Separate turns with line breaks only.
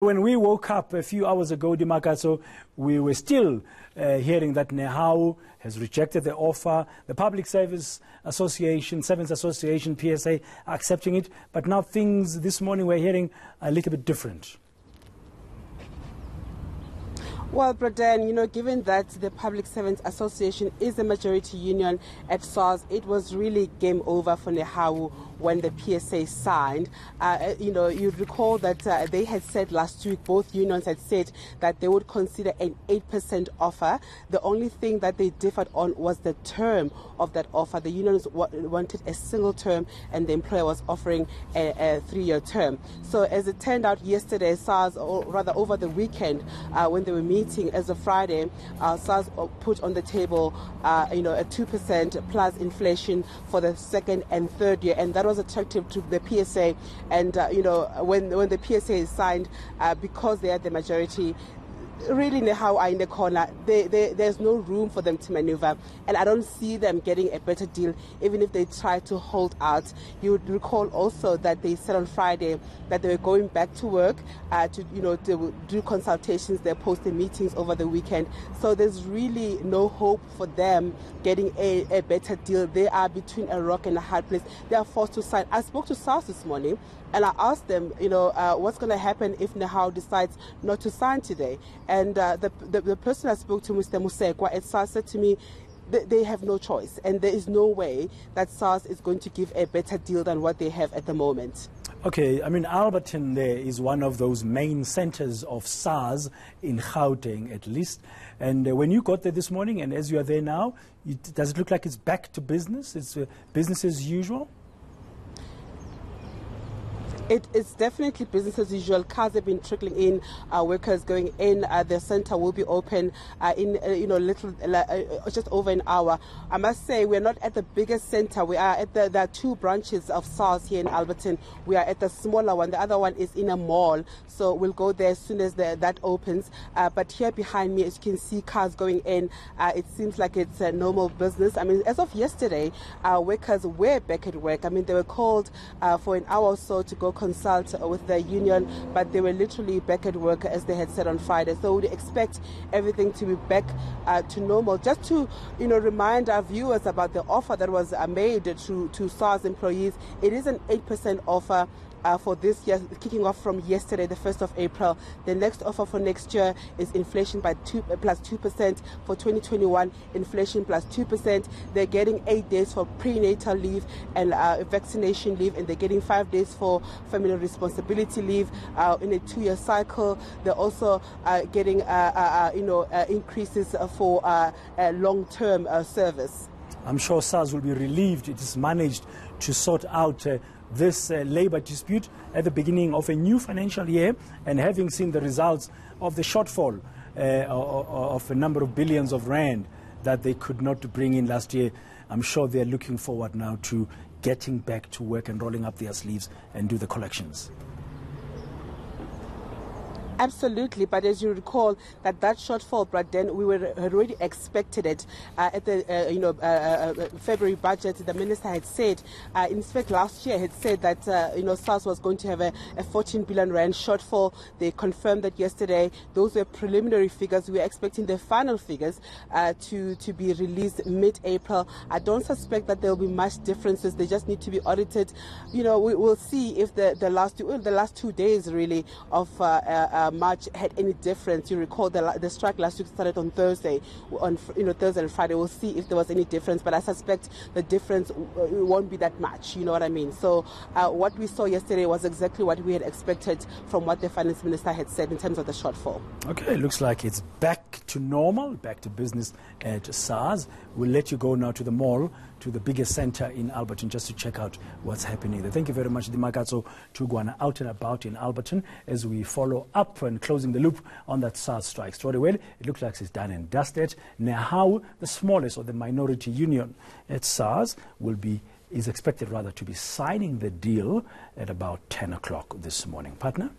When we woke up a few hours ago, Dimakatso, we were still hearing that Nehawu has rejected the offer. The Public Service Association, Servants Association, PSA, are accepting it. But now things this morning we're hearing a little bit different.
Well, Braden, given that the Public Servants Association is a majority union at Sars, it was really game over for Nehawu when the PSA signed. You'd recall that they had said last week, both unions had said that they would consider an 8% offer. The only thing that they differed on was the term of that offer. The unions wanted a single term and the employer was offering a 3-year term. So as it turned out yesterday, Sars, or rather over the weekend, when they were meeting as of Friday, Sars put on the table, a 2% plus inflation for the second and third year, and that was attractive to the PSA. And when the PSA is signed, because they are the majority, really Nehawu are in the corner. There's no room for them to maneuver, and I don't see them getting a better deal even if they try to hold out. You would recall also that they said on Friday that they were going back to work to do consultations. They posted meetings over the weekend, so there's really no hope for them getting a better deal. They are between a rock and a hard place. They are forced to sign. I spoke to Sars this morning and I asked them, what's going to happen if Nehawu decides not to sign today? And the person I spoke to, Mr. Musekwa at Sars, said to me, they have no choice, and there is no way that Sars is going to give a better deal than what they have at the moment.
Okay, Alberton there is one of those main centers of Sars in Gauteng, at least. And when you got there this morning, and as you are there now, does it look like it's back to business? It's business as usual?
It's definitely business as usual. Cars have been trickling in, workers going in. The center will be open in just over an hour. I must say we're not at the biggest center. We are at there are 2 branches of Sars here in Alberton. We are at the smaller one. The other one is in a mall, so we'll go there as soon as that opens. But here behind me, as you can see, cars going in. It seems like it's a normal business. As of yesterday, workers were back at work. They were called for an hour or so to go consult with the union, but they were literally back at work as they had said on Friday. So we'd expect everything to be back to normal. Just to remind our viewers about the offer that was made to SARS employees, it is an 8% offer for this year, kicking off from yesterday, the 1st of April. The next offer for next year is inflation plus 2%. For 2021, inflation plus 2%. They're getting 8 days for prenatal leave and vaccination leave, and they're getting 5 days for family responsibility leave in a 2-year cycle. They're also getting increases for long-term service.
I'm sure SARS will be relieved it has managed to sort out this labor dispute at the beginning of a new financial year, and having seen the results of the shortfall of a number of billions of rand that they could not bring in last year, I'm sure they're looking forward now to getting back to work and rolling up their sleeves and do the collections.
Absolutely, but as you recall, that shortfall, Braden, we had already expected it at the February budget. The minister had said, in fact, last year had said that SARS was going to have a 14 billion rand shortfall. They confirmed that yesterday. Those were preliminary figures. We are expecting the final figures to be released mid-April. I don't suspect that there will be much differences. They just need to be audited. We will see if the last 2 days really of March had any difference. You recall the strike last week started on Thursday, Thursday and Friday. We'll see if there was any difference, but I suspect the difference won't be that much. You know what I mean? So what we saw yesterday was exactly what we had expected from what the finance minister had said in terms of the shortfall. Okay,
looks like it's back to normal, back to business at SARS. We'll let you go now to the mall, to the biggest center in Alberton, just to check out what's happening there. Thank you very much, Dimakatso Thugwana, out and about in Alberton as we follow up and closing the loop on that SARS strike story. Well, it looks like it's done and dusted. Nehawu, the smallest or the minority union at SARS, is expected rather to be signing the deal at about 10 o'clock this morning. Partner?